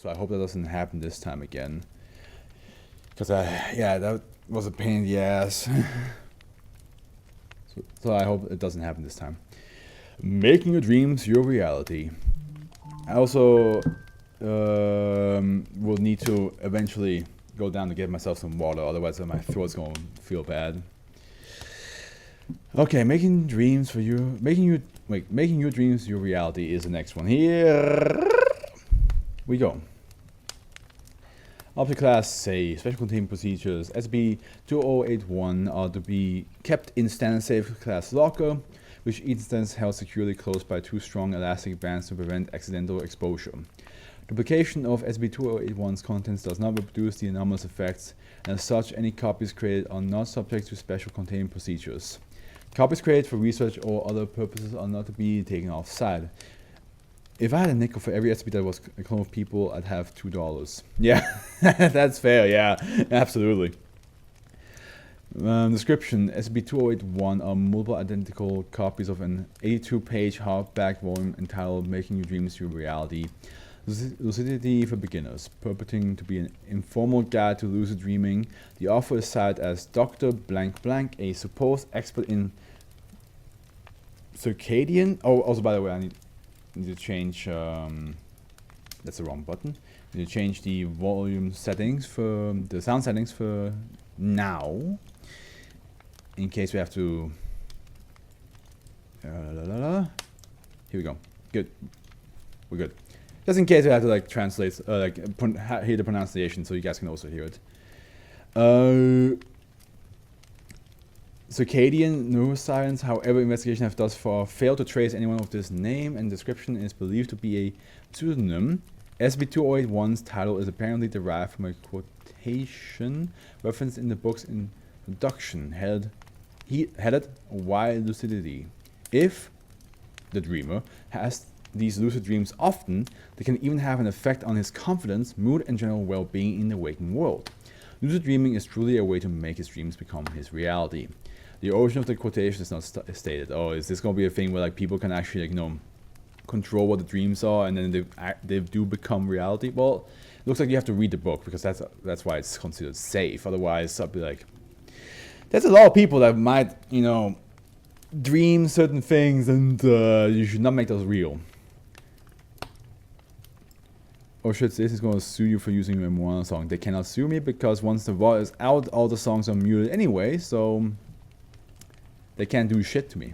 So I hope that doesn't happen this time again. Because yeah, that was a pain in the ass. So I hope it doesn't happen this time. Making your dreams your reality. I also will need to eventually go down to get myself some water, otherwise my throat's gonna feel bad. Okay, making your dreams your reality is the next one. Here we go. Object class say special containment procedures SCP-2081 are to be kept in standard safe class locker, which each instance held securely closed by 2 strong elastic bands to prevent accidental exposure. Duplication of SCP-2081's contents does not reproduce the anomalous effects, and as such, any copies created are not subject to special containment procedures. Copies created for research or other purposes are not to be taken off-site. If I had a nickel for every SCP that was a clone of people, I'd have $2. Yeah, that's fair, yeah, absolutely. Description: SCP-2081 are multiple identical copies of an 82-page hardback volume entitled Making Your Dreams Your Reality. Lucidity for Beginners. Purporting to be an informal guide to lucid dreaming, the author is cited as Dr. Blank Blank, a supposed expert in circadian... Oh, also by the way, I need to change... that's the wrong button. I need to change the volume settings for... the sound settings for now. In case we have to... Here we go. Good. We're good. Just in case we have to like translate, hear the pronunciation so you guys can also hear it. Circadian neuroscience, however, investigation have thus far failed to trace anyone of this name, and description is believed to be a pseudonym. SCP-2081's title is apparently derived from a quotation referenced in the book's introduction, headed Why Lucidity? If the dreamer has these lucid dreams often, they can even have an effect on his confidence, mood, and general well-being in the waking world. Lucid dreaming is truly a way to make his dreams become his reality. The origin of the quotation is not stated. Oh, is this going to be a thing where like people can actually, like, you know, control what the dreams are, and then they do become reality? Well, it looks like you have to read the book, because that's why it's considered safe. Otherwise, I'd be like, there's a lot of people that might, you know, dream certain things, and you should not make those real. Or should this is going to sue you for using a Moana song? They cannot sue me because once the VOD is out, all the songs are muted anyway, so they can't do shit to me.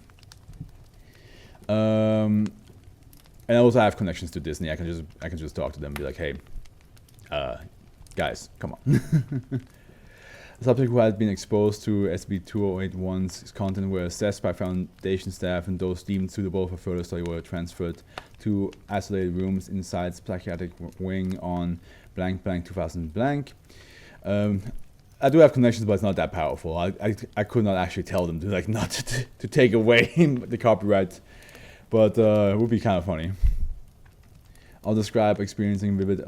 And also I have connections to Disney. I can just talk to them and be like, hey, guys, come on. The subject who had been exposed to SCP-2081's content were assessed by Foundation staff, and those deemed suitable for further study were transferred to isolated rooms inside psychiatric wing on blank blank 2000 blank. I do have connections, but it's not that powerful. I could not actually tell them to like not to take away the copyright, but it would be kind of funny. I'll describe experiencing vivid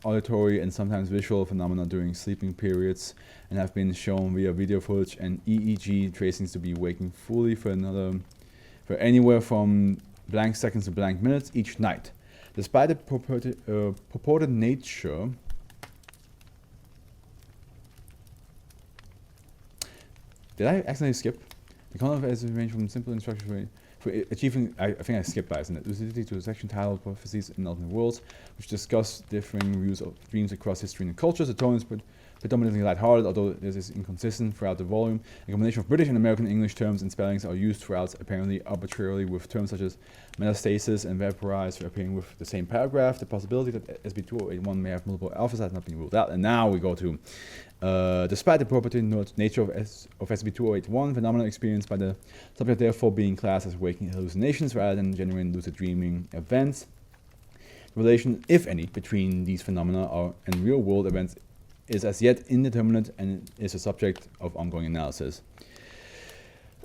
auditory and sometimes visual phenomena during sleeping periods, and have been shown via video footage and EEG tracings to be waking fully for anywhere from blank seconds to blank minutes each night. Despite the purported nature, did I accidentally skip? The content has range from simple instructions for achieving, I think I skipped by, isn't it? Lucidity to a section titled Prophecies in Alternate Worlds, which discuss differing views of dreams across history and cultures. The tone is predominantly lighthearted, although this is inconsistent throughout the volume. A combination of British and American English terms and spellings are used throughout, apparently arbitrarily, with terms such as metastasis and vaporize appearing with the same paragraph. The possibility that SCP-2081 may have multiple alphas has not been ruled out. And now we go to, despite the property nature of SCP-2081, phenomena experienced by the subject therefore being classed as waking hallucinations rather than genuine lucid dreaming events. The relation, if any, between these phenomena and real-world events is as yet indeterminate and is a subject of ongoing analysis.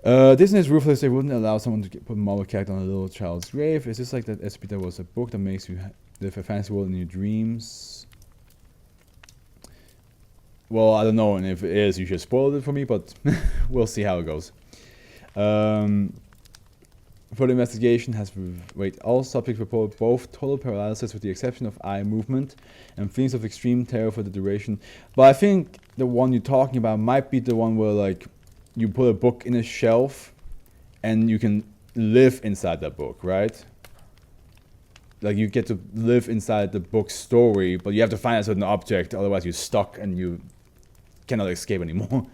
Disney is ruthless. They wouldn't allow someone to put a Marvel character on a little child's grave. Is this like that SCP that was a book that makes you live a fantasy world in your dreams? Well, I don't know, and if it is, you should spoil it for me, but we'll see how it goes. Further investigation has revealed all subjects report both total paralysis with the exception of eye movement and feelings of extreme terror for the duration. But I think the one you're talking about might be the one where like you put a book in a shelf and you can live inside that book, right? Like you get to live inside the book's story, but you have to find a certain object, otherwise you're stuck and you cannot escape anymore.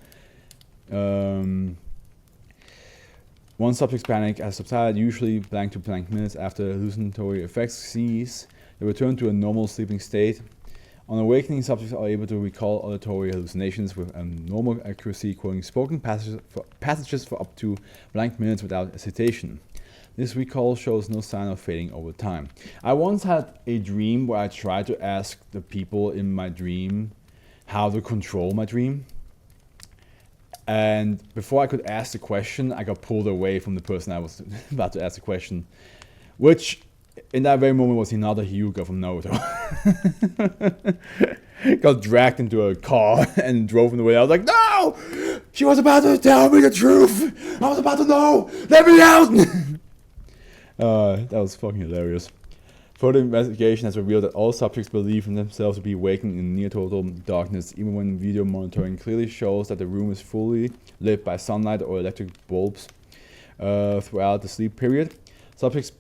Once subject's panic has subsided, usually blank to blank minutes after hallucinatory effects cease, they return to a normal sleeping state. On awakening, subjects are able to recall auditory hallucinations with a normal accuracy, quoting spoken passages for up to blank minutes without hesitation. This recall shows no sign of fading over time. I once had a dream where I tried to ask the people in my dream how to control my dream. And before I could ask the question, I got pulled away from the person I was about to ask the question. Which, in that very moment, was Hinata Hyuga from Naruto. Got dragged into a car and drove him away. I was like, no! She was about to tell me the truth! I was about to know! Let me out! That was fucking hilarious. Further investigation has revealed that all subjects believe in themselves to be waking in near total darkness, even when video monitoring clearly shows that the room is fully lit by sunlight or electric bulbs throughout the sleep period. Subjects'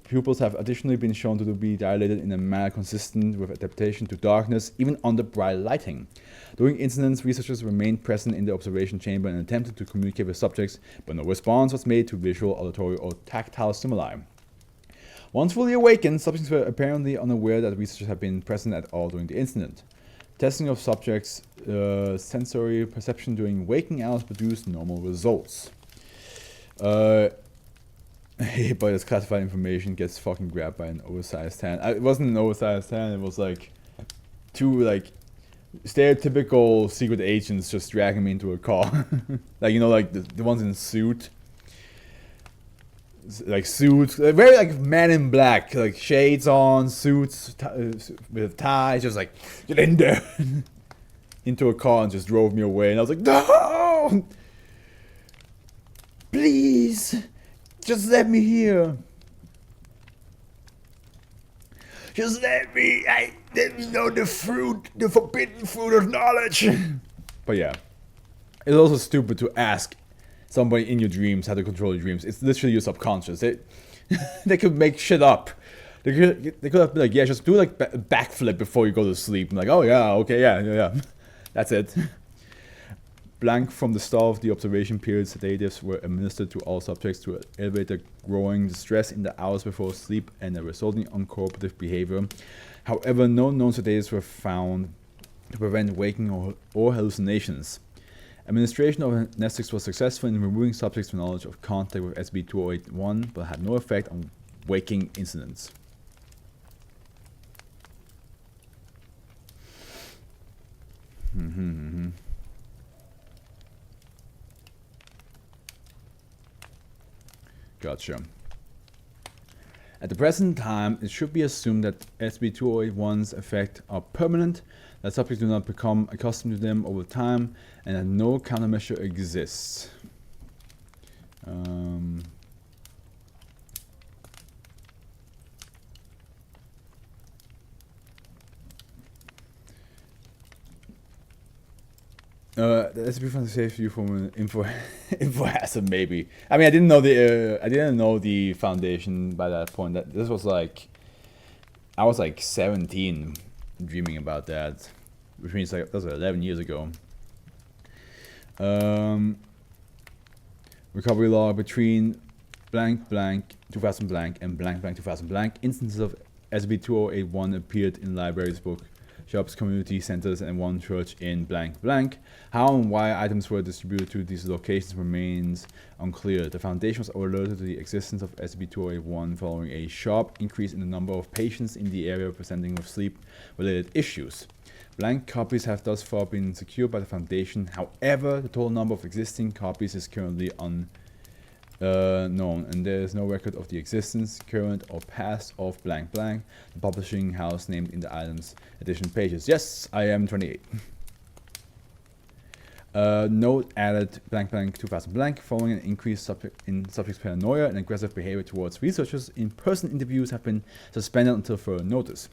pupils have additionally been shown to be dilated in a manner consistent with adaptation to darkness, even under bright lighting. During incidents, researchers remained present in the observation chamber and attempted to communicate with subjects, but no response was made to visual, auditory, or tactile stimuli. Once fully awakened, subjects were apparently unaware that researchers had been present at all during the incident. Testing of subjects' sensory perception during waking hours produced normal results. But this classified information gets fucking grabbed by an oversized hand. It wasn't an oversized hand, it was like two like stereotypical secret agents just dragging me into a car. Like, you know, like the ones in suit. Like suits, very like Man in Black, like shades on, suits with ties, just like, get in there. Into a car and just drove me away. And I was like, no! Please! Just let me here. Just let me know the fruit, the forbidden fruit of knowledge. But yeah, it's also stupid to ask somebody in your dreams how to control your dreams. It's literally your subconscious. They could make shit up. They could have been like, yeah, just do like a backflip before you go to sleep. I'm like, oh yeah, okay, yeah. That's it. Blank from the start of the observation period, sedatives were administered to all subjects to elevate the growing distress in the hours before sleep and the resulting uncooperative behavior. However, no known sedatives were found to prevent waking or hallucinations. Administration of anesthetics was successful in removing subjects' knowledge of contact with SCP-2081, but had no effect on waking incidents. Gotcha. At the present time, it should be assumed that SCP-2081's effects are permanent, that subjects do not become accustomed to them over time, and that no countermeasure exists. The SCP fund saved you from an info hazard, maybe. I mean, I didn't know the foundation by that point. That this was like, I was like 17, dreaming about that, which means like that was 11 years ago. Recovery log between blank blank 2000 blank and blank blank 2000 blank. Instances of SCP-2081 appeared in libraries, book shops, community centers, and one church in blank blank. How and why items were distributed to these locations remains unclear. The Foundation was alerted to the existence of SCP-2081 following a sharp increase in the number of patients in the area presenting with sleep-related issues. Blank copies have thus far been secured by the Foundation. However, the total number of existing copies is currently unknown, and there is no record of the existence, current or past, of blank blank, the publishing house named in the items edition pages. Yes, I am 28. Note added blank blank 2000 blank following an increase in subject's paranoia and aggressive behavior towards researchers. In-person interviews have been suspended until further notice.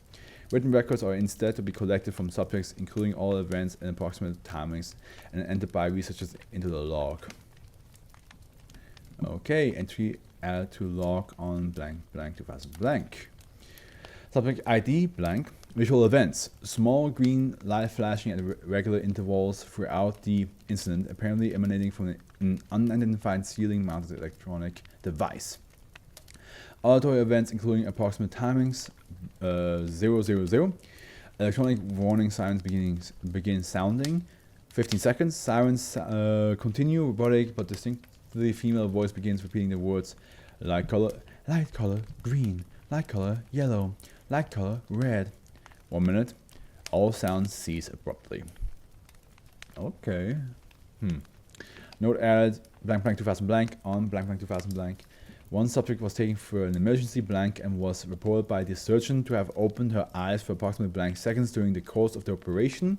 Written records are instead to be collected from subjects, including all events and approximate timings, and entered by researchers into the log. Okay, entry added to log on blank blank 2000 blank. Subject ID blank. Visual events. Small green light flashing at regular intervals throughout the incident, apparently emanating from an unidentified ceiling-mounted electronic device. Auditory events including approximate timings 000. Electronic warning sirens begin sounding. 15 seconds. Sirens continue. Robotic but distinctly female voice begins repeating the words light color, green, light color, yellow, light color, red. 1 minute. All sounds cease abruptly. Okay. Note added blank blank 2000 blank on blank blank 2000 blank. One subject was taken for an emergency blank and was reported by the surgeon to have opened her eyes for approximately blank seconds during the course of the operation.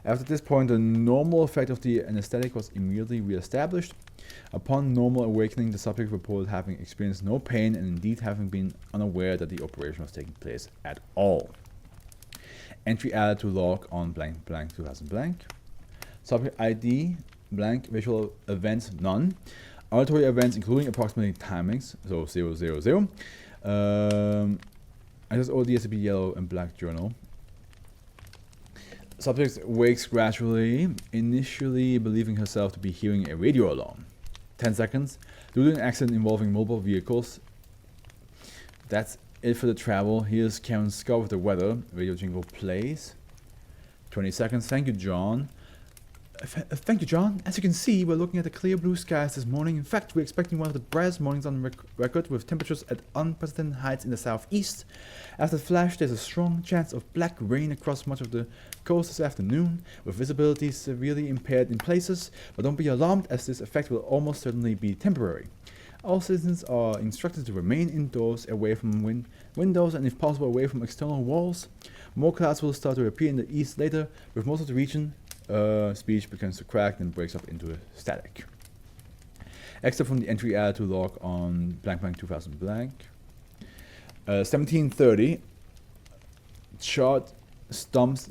After this point, the normal effect of the anesthetic was immediately re-established. Upon normal awakening, the subject reported having experienced no pain and indeed having been unaware that the operation was taking place at all. Entry added to log on blank blank 2000 blank. Subject ID blank. Visual events none. Auditory events including approximately timings, so 000. I just ordered the SCP yellow and black journal. Subject wakes gradually, initially believing herself to be hearing a radio alarm. 10 seconds. Due to an accident involving multiple vehicles. That's it for the travel. Here's Karen Scott with the weather. Radio jingle plays. 20 seconds. Thank you, John. Thank you, John. As you can see, we're looking at the clear blue skies this morning. In fact, we're expecting one of the brightest mornings on record with temperatures at unprecedented heights in the southeast. After the flash, there's a strong chance of black rain across much of the coast this afternoon, with visibility severely impaired in places, but don't be alarmed as this effect will almost certainly be temporary. All citizens are instructed to remain indoors, away from windows and if possible away from external walls. More clouds will start to appear in the east later, with most of the region speech begins to crack and breaks up into a static. Except from the entry added to log on blank blank 2000 blank. 1730. Charred stumps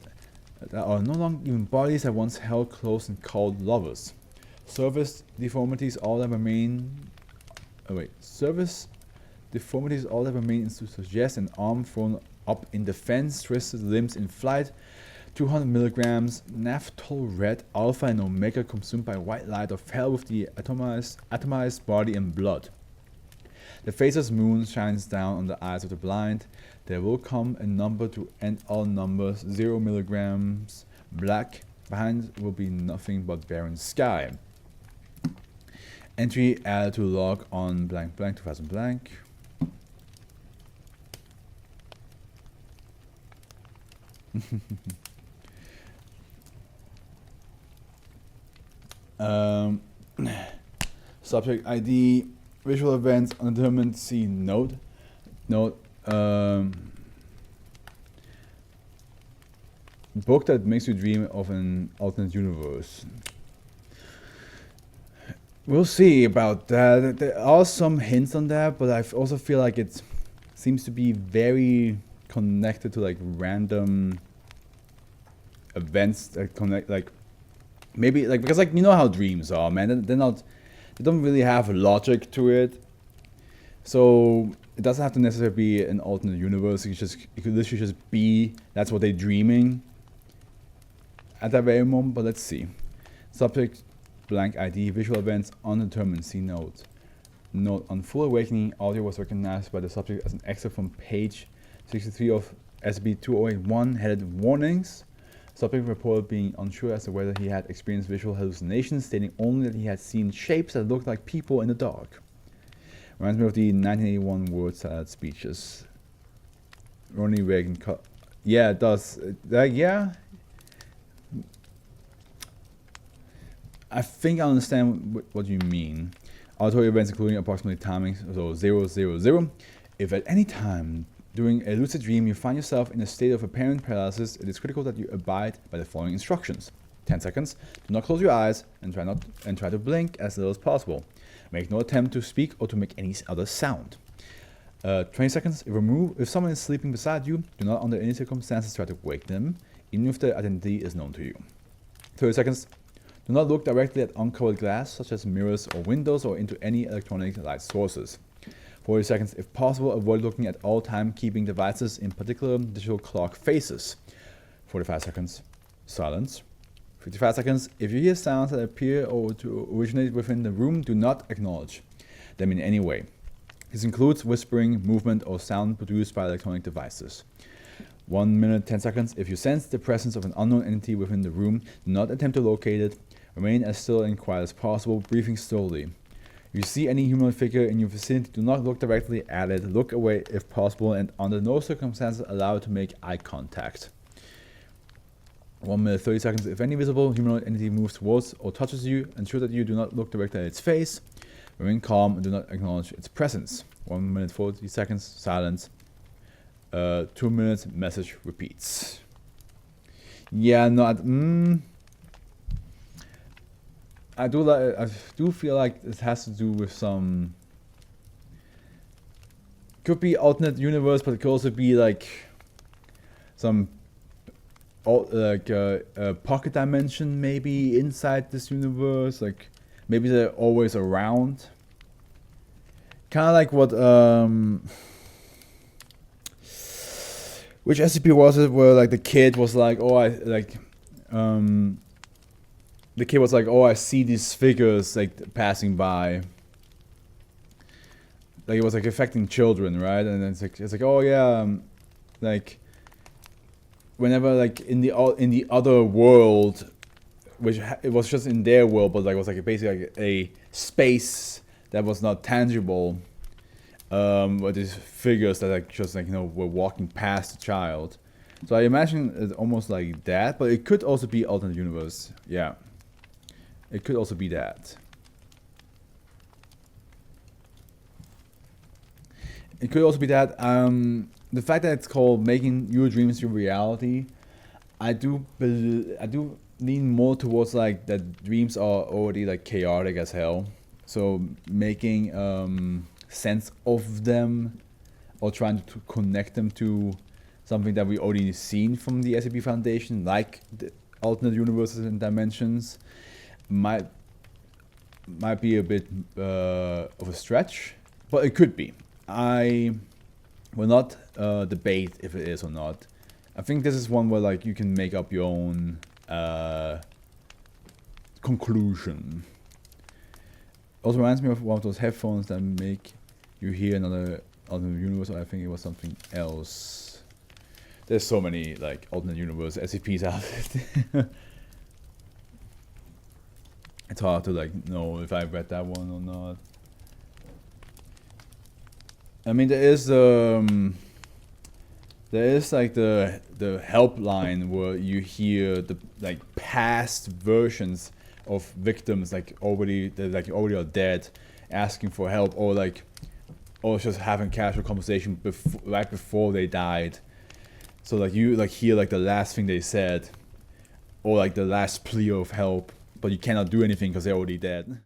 that are no longer even bodies that once held close and called lovers. Surface deformities all that remain. Surface deformities all that remain is to suggest an arm thrown up in defense, twisted limbs in flight. 200 milligrams naphthol red, alpha and omega consumed by white light or fell with the atomized body and blood. The faceless moon shines down on the eyes of the blind. There will come a number to end all numbers, 0 milligrams black. Behind will be nothing but barren sky. Entry added to log on blank blank 2000 blank. Subject ID, visual events, undetermined, see note. Book that makes you dream of an alternate universe. We'll see about that. There are some hints on that, but I also feel like it seems to be very connected to like random events that connect, like maybe like, because like you know how dreams are, man. They don't really have logic to it. So it doesn't have to necessarily be an alternate universe. It could literally just be that's what they're dreaming at that very moment. But let's see. Subject blank ID, visual events undetermined, see note. Note, on full awakening, audio was recognized by the subject as an excerpt from page 63 of SCP-2081 headed warnings. Subject reported being unsure as to whether he had experienced visual hallucinations, stating only that he had seen shapes that looked like people in the dark. Reminds me of the 1981 word salad speeches. Ronnie Reagan yeah, it does. Yeah. I think I understand what you mean. Auditory events including approximately timings, so 000. If at any time during a lucid dream you find yourself in a state of apparent paralysis, it is critical that you abide by the following instructions. 10 seconds. Do not close your eyes and try to blink as little as possible. Make no attempt to speak or to make any other sound. 20 seconds. If someone is sleeping beside you, do not under any circumstances try to wake them, even if their identity is known to you. 30 seconds. Do not look directly at uncovered glass, such as mirrors or windows, or into any electronic light sources. 40 seconds. If possible, avoid looking at all time-keeping devices, in particular digital clock faces. 45 seconds. Silence. 55 seconds. If you hear sounds that appear or to originate within the room, do not acknowledge them in any way. This includes whispering, movement, or sound produced by electronic devices. 1 minute, 10 seconds. If you sense the presence of an unknown entity within the room, do not attempt to locate it. Remain as still and quiet as possible, breathing slowly. If you see any humanoid figure in your vicinity, do not look directly at it. Look away if possible, and under no circumstances allow it to make eye contact. 1 minute, 30 seconds. If any visible humanoid entity moves towards or touches you, ensure that you do not look directly at its face. Remain calm and do not acknowledge its presence. 1 minute, 40 seconds. Silence. 2 minutes. Message repeats. Yeah, no. I do feel like it has to do with some. Could be alternate universe, but it could also be like some pocket dimension maybe inside this universe. Like maybe they're always around. Kind of like what which SCP was it? Where like the kid was like, the kid was like, oh, I see these figures like passing by. Like it was like affecting children, right? And then it's like, oh yeah, like whenever like in the other world, which it was just in their world, but like it was like basically like a space that was not tangible. But these figures that like just like were walking past the child. So I imagine it's almost like that, but it could also be alternate universe. Yeah. It could also be that. It could also be that. The fact that it's called making your dreams your reality, I do lean more towards like that dreams are already like chaotic as hell. So making sense of them or trying to connect them to something that we already seen from the SCP Foundation, like the alternate universes and dimensions, might be a bit of a stretch, but it could be. I will not debate if it is or not. I think this is one where like you can make up your own conclusion. Also reminds me of one of those headphones that make you hear another alternate universe, or I think it was something else. There's so many like alternate universe SCPs out there. It's hard to like know if I read that one or not. I mean, there is like the helpline where you hear the like past versions of victims like already are dead, asking for help, or just having casual conversation right before they died. So like you like hear like the last thing they said, or like the last plea of help, but you cannot do anything because they're already dead.